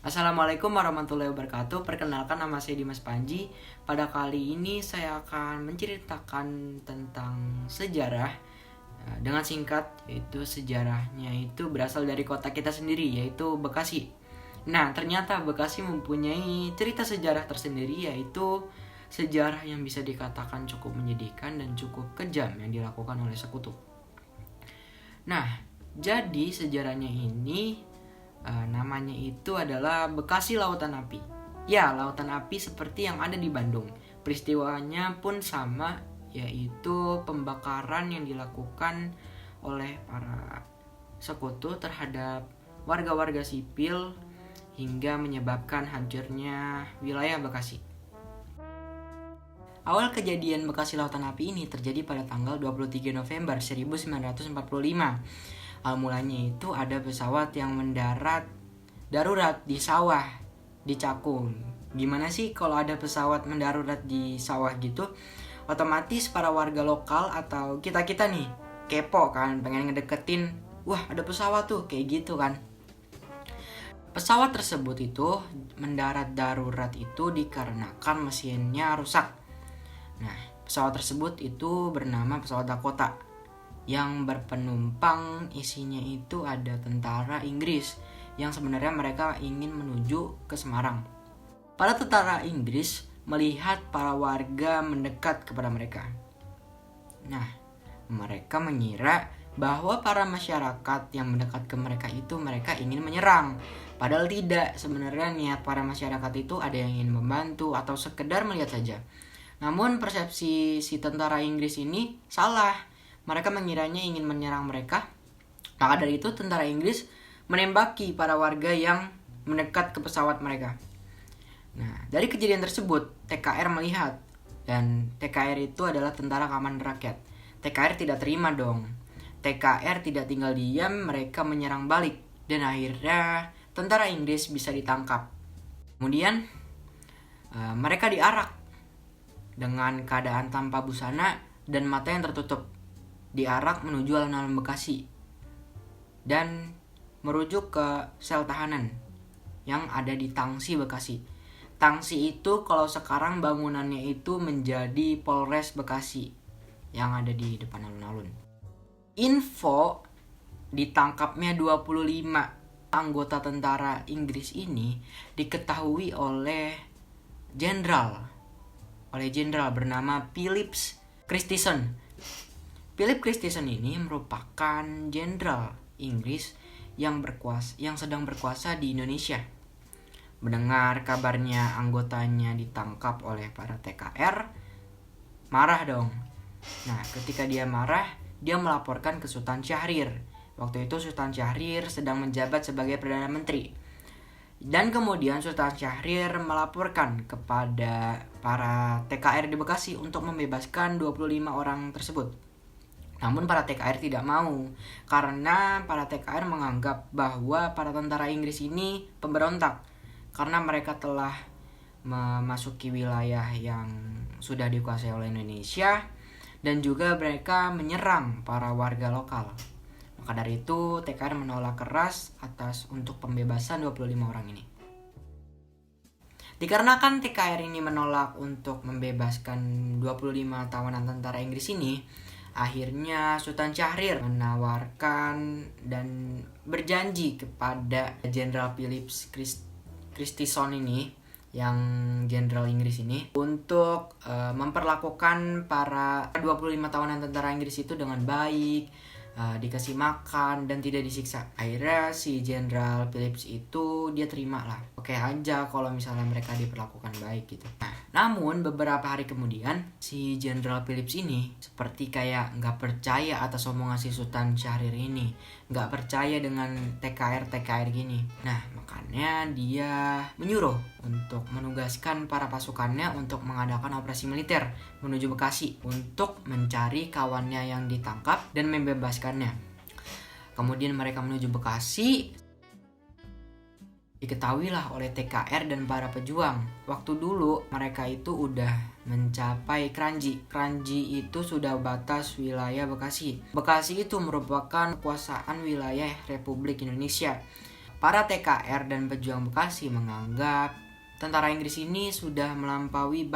Assalamualaikum warahmatullahi wabarakatuh. Perkenalkan, nama saya Dimas Panji. Pada kali ini saya akan menceritakan tentang sejarah dengan singkat, yaitu sejarahnya itu berasal dari kota kita sendiri, yaitu Bekasi. Nah, ternyata Bekasi mempunyai cerita sejarah tersendiri, yaitu sejarah yang bisa dikatakan cukup menyedihkan dan cukup kejam yang dilakukan oleh sekutu. Nah, jadi sejarahnya ini namanya itu adalah Bekasi Lautan Api. Ya, Lautan Api seperti yang ada di Bandung. Peristiwanya pun sama, yaitu pembakaran yang dilakukan oleh para sekutu terhadap warga-warga sipil hingga menyebabkan hancurnya wilayah Bekasi. Awal kejadian Bekasi Lautan Api ini terjadi pada tanggal 23 November 1945. Mulanya itu ada pesawat yang mendarat darurat di sawah di Cakung. Gimana sih kalau ada pesawat mendarurat di sawah gitu? Otomatis para warga lokal atau kita-kita nih kepo kan, pengen ngedeketin, wah ada pesawat tuh, kayak gitu kan. Pesawat tersebut itu mendarat darurat itu dikarenakan mesinnya rusak. Nah, pesawat tersebut itu bernama pesawat Dakota, yang berpenumpang isinya itu ada tentara Inggris yang sebenarnya mereka ingin menuju ke Semarang. Para tentara Inggris melihat para warga mendekat kepada mereka. Nah, mereka mengira bahwa para masyarakat yang mendekat ke mereka itu mereka ingin menyerang. Padahal tidak, sebenarnya niat para masyarakat itu ada yang ingin membantu atau sekedar melihat saja. Namun persepsi si tentara Inggris ini salah. Mereka mengiranya ingin menyerang mereka. Maka dari itu tentara Inggris menembaki para warga yang mendekat ke pesawat mereka. Nah, dari kejadian tersebut TKR melihat, dan TKR itu adalah Tentara Keamanan Rakyat. TKR tidak terima dong. TKR tidak tinggal diam, mereka menyerang balik, dan akhirnya tentara Inggris bisa ditangkap. Kemudian mereka diarak dengan keadaan tanpa busana dan mata yang tertutup. Diarak menuju alun-alun Bekasi dan merujuk ke sel tahanan yang ada di Tangsi Bekasi. Tangsi itu kalau sekarang bangunannya itu menjadi Polres Bekasi yang ada di depan alun-alun. Info ditangkapnya 25 anggota tentara Inggris ini diketahui oleh jenderal bernama Philip Christison. Philip Christison ini merupakan jenderal Inggris yang sedang berkuasa di Indonesia. Mendengar kabarnya anggotanya ditangkap oleh para TKR, marah dong. Nah, ketika dia marah, dia melaporkan ke Sultan Syahrir. Waktu itu Sultan Syahrir sedang menjabat sebagai Perdana Menteri. Dan kemudian Sultan Syahrir melaporkan kepada para TKR di Bekasi untuk membebaskan 25 orang tersebut. Namun para TKR tidak mau, karena para TKR menganggap bahwa para tentara Inggris ini pemberontak, karena mereka telah memasuki wilayah yang sudah dikuasai oleh Indonesia, dan juga mereka menyerang para warga lokal. Maka dari itu TKR menolak keras untuk pembebasan 25 orang ini. Dikarenakan TKR ini menolak untuk membebaskan 25 tawanan tentara Inggris ini, akhirnya Sultan Syahrir menawarkan dan berjanji kepada Jenderal Philip Christison ini, yang jenderal Inggris ini, untuk memperlakukan para 25 tawanan tentara Inggris itu dengan baik, dikasih makan dan tidak disiksa. Akhirnya si Jenderal Phillips itu dia terima lah, oke aja kalau misalnya mereka diperlakukan baik gitu. Nah, namun beberapa hari kemudian si Jenderal Phillips ini seperti kayak nggak percaya atas omongan si Sultan Syahrir ini, nggak percaya dengan TKR gini. Nah, makanya dia menyuruh untuk menugaskan para pasukannya untuk mengadakan operasi militer menuju Bekasi untuk mencari kawannya yang ditangkap dan membebaskannya. Kemudian mereka menuju Bekasi. Diketahuilah oleh TKR dan para pejuang, waktu dulu mereka itu udah mencapai Kranji. Kranji itu sudah batas wilayah Bekasi. Bekasi itu merupakan kekuasaan wilayah Republik Indonesia. Para TKR dan pejuang Bekasi menganggap tentara Inggris ini sudah melampaui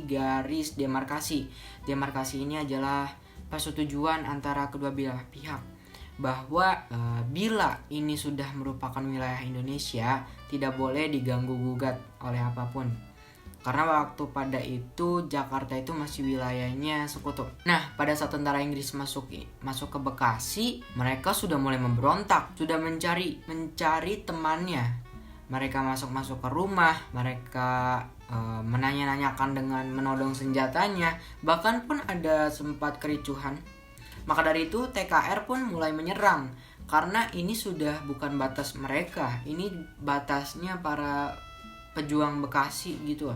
garis demarkasi. Demarkasi ini adalah persetujuan antara kedua belah pihak bahwa bila ini sudah merupakan wilayah Indonesia, tidak boleh diganggu gugat oleh apapun. Karena waktu pada itu Jakarta itu masih wilayahnya sekutu. Nah, pada saat tentara Inggris masuk ke Bekasi, mereka sudah mulai memberontak, sudah mencari temannya. Mereka masuk ke rumah, mereka menanya-nanyakan dengan menodong senjatanya, bahkan pun ada sempat kericuhan. Maka dari itu TKR pun mulai menyerang, karena ini sudah bukan batas mereka, ini batasnya para pejuang Bekasi gitu.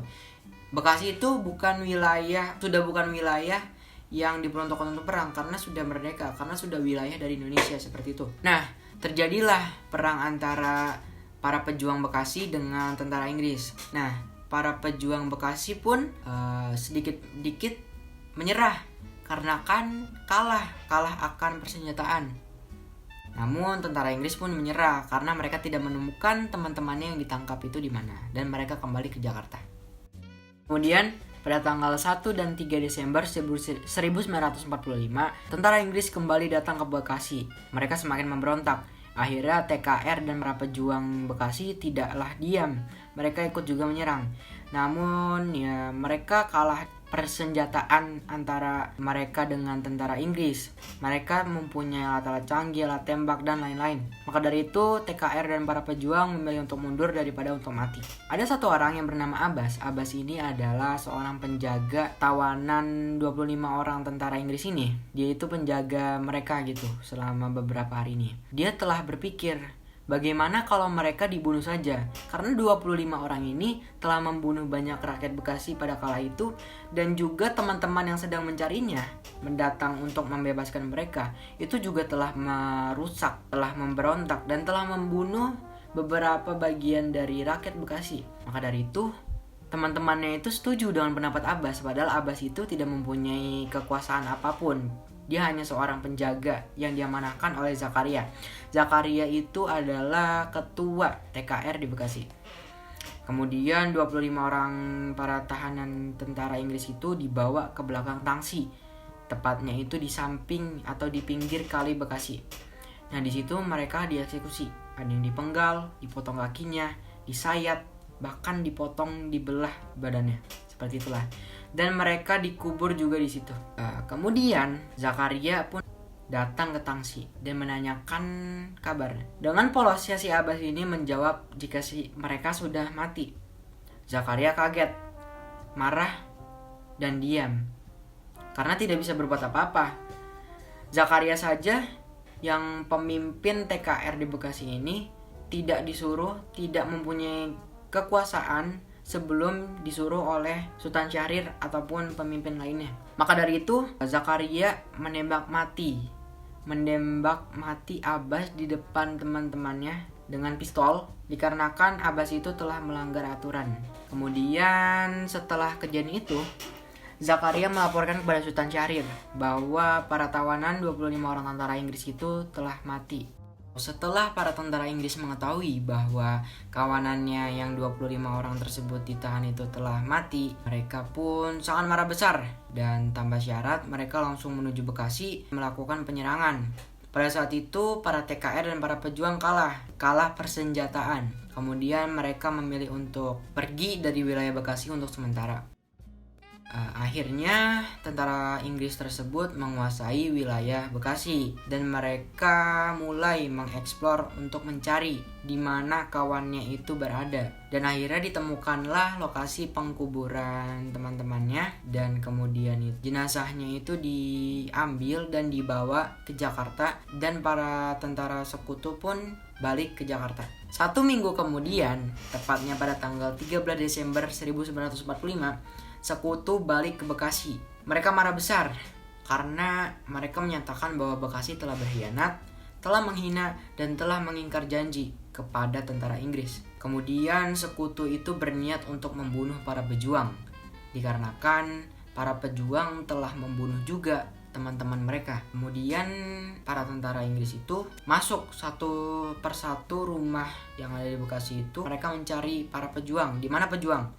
Bekasi itu sudah bukan wilayah yang diperuntukkan untuk perang, karena sudah merdeka, karena sudah wilayah dari Indonesia, seperti itu. Nah, terjadilah perang antara para pejuang Bekasi dengan tentara Inggris. Nah, para pejuang Bekasi pun sedikit-sedikit menyerah karena kan kalah akan persenjataan. Namun tentara Inggris pun menyerah karena mereka tidak menemukan teman-temannya yang ditangkap itu di mana, dan mereka kembali ke Jakarta. Kemudian pada tanggal 1 dan 3 Desember 1945, tentara Inggris kembali datang ke Bekasi. Mereka semakin memberontak. Akhirnya TKR dan para pejuang Bekasi tidaklah diam. Mereka ikut juga menyerang. Namun ya mereka kalah persenjataan antara mereka dengan tentara Inggris. Mereka mempunyai alat-alat canggih, alat tembak, dan lain-lain. Maka dari itu TKR dan para pejuang memilih untuk mundur daripada untuk mati. Ada satu orang yang bernama Abbas. Abbas ini adalah seorang penjaga tawanan 25 orang tentara Inggris ini. Dia itu penjaga mereka gitu selama beberapa hari ini. Dia telah berpikir, bagaimana kalau mereka dibunuh saja? Karena 25 orang ini telah membunuh banyak rakyat Bekasi pada kala itu, dan juga teman-teman yang sedang mencarinya mendatang untuk membebaskan mereka. Itu juga telah merusak, telah memberontak, dan telah membunuh beberapa bagian dari rakyat Bekasi. Maka dari itu teman-temannya itu setuju dengan pendapat Abbas, padahal Abbas itu tidak mempunyai kekuasaan apapun. Dia hanya seorang penjaga yang diamanahkan oleh Zakaria. Zakaria itu adalah ketua TKR di Bekasi. Kemudian 25 orang para tahanan tentara Inggris itu dibawa ke belakang tangsi. Tepatnya itu di samping atau di pinggir kali Bekasi. Nah, di situ mereka dieksekusi. Ada yang dipenggal, dipotong kakinya, disayat, bahkan dibelah badannya. Seperti itulah. Dan mereka dikubur juga di situ. Kemudian Zakaria pun datang ke tangsi dan menanyakan kabar. Dengan polosnya si Abbas ini menjawab jika mereka sudah mati. Zakaria kaget, marah, dan diam karena tidak bisa berbuat apa-apa. Zakaria saja yang pemimpin TKR di Bekasi ini tidak mempunyai kekuasaan sebelum disuruh oleh Sultan Syahrir ataupun pemimpin lainnya. Maka dari itu Zakaria menembak mati Abbas di depan teman-temannya dengan pistol, dikarenakan Abbas itu telah melanggar aturan. Kemudian setelah kejadian itu, Zakaria melaporkan kepada Sultan Syahrir bahwa para tawanan 25 orang tentara Inggris itu telah mati. Setelah para tentara Inggris mengetahui bahwa kawanannya yang 25 orang tersebut ditahan itu telah mati, mereka pun sangat marah besar, dan tambah syarat mereka langsung menuju Bekasi melakukan penyerangan. Pada saat itu para TKR dan para pejuang kalah persenjataan. Kemudian mereka memilih untuk pergi dari wilayah Bekasi untuk sementara. Akhirnya tentara Inggris tersebut menguasai wilayah Bekasi, dan mereka mulai mengeksplor untuk mencari di mana kawannya itu berada. Dan akhirnya ditemukanlah lokasi pengkuburan teman-temannya, dan kemudian jenazahnya itu diambil dan dibawa ke Jakarta, dan para tentara sekutu pun balik ke Jakarta. 1 minggu kemudian, tepatnya pada tanggal 13 Desember 1945, sekutu balik ke Bekasi. Mereka marah besar karena mereka menyatakan bahwa Bekasi telah berkhianat, telah menghina, dan telah mengingkar janji kepada tentara Inggris. Kemudian sekutu itu berniat untuk membunuh para pejuang, dikarenakan para pejuang telah membunuh juga teman-teman mereka. Kemudian para tentara Inggris itu masuk satu persatu rumah yang ada di Bekasi itu. Mereka mencari para pejuang. Di mana pejuang?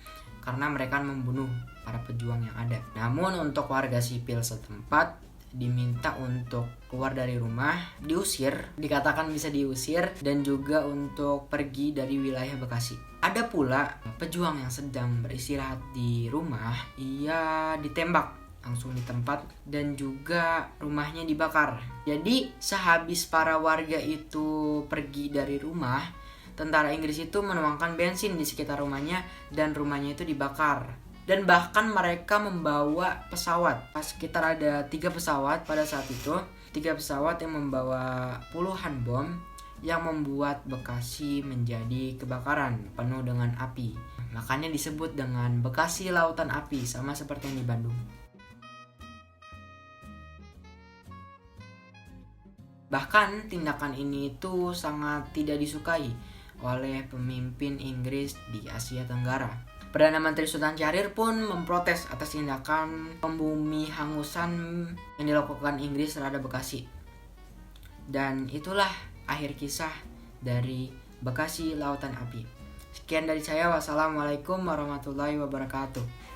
Karena mereka membunuh para pejuang yang ada. Namun untuk warga sipil setempat diminta untuk keluar dari rumah, diusir, dikatakan bisa diusir, dan juga untuk pergi dari wilayah Bekasi. Ada pula pejuang yang sedang beristirahat di rumah, ia ditembak langsung di tempat dan juga rumahnya dibakar. Jadi sehabis para warga itu pergi dari rumah, tentara Inggris itu menuangkan bensin di sekitar rumahnya dan rumahnya itu dibakar. Dan bahkan mereka membawa pesawat. Sekitar ada 3 pesawat pada saat itu. 3 pesawat yang membawa puluhan bom yang membuat Bekasi menjadi kebakaran penuh dengan api. Makanya disebut dengan Bekasi Lautan Api, sama seperti yang di Bandung. Bahkan tindakan ini itu sangat tidak disukai oleh pemimpin Inggris di Asia Tenggara. Perdana Menteri Sultan Syahrir pun memprotes atas tindakan pembumi hangusan yang dilakukan Inggris terhadap Bekasi. Dan itulah akhir kisah dari Bekasi Lautan Api. Sekian dari saya. Wassalamualaikum warahmatullahi wabarakatuh.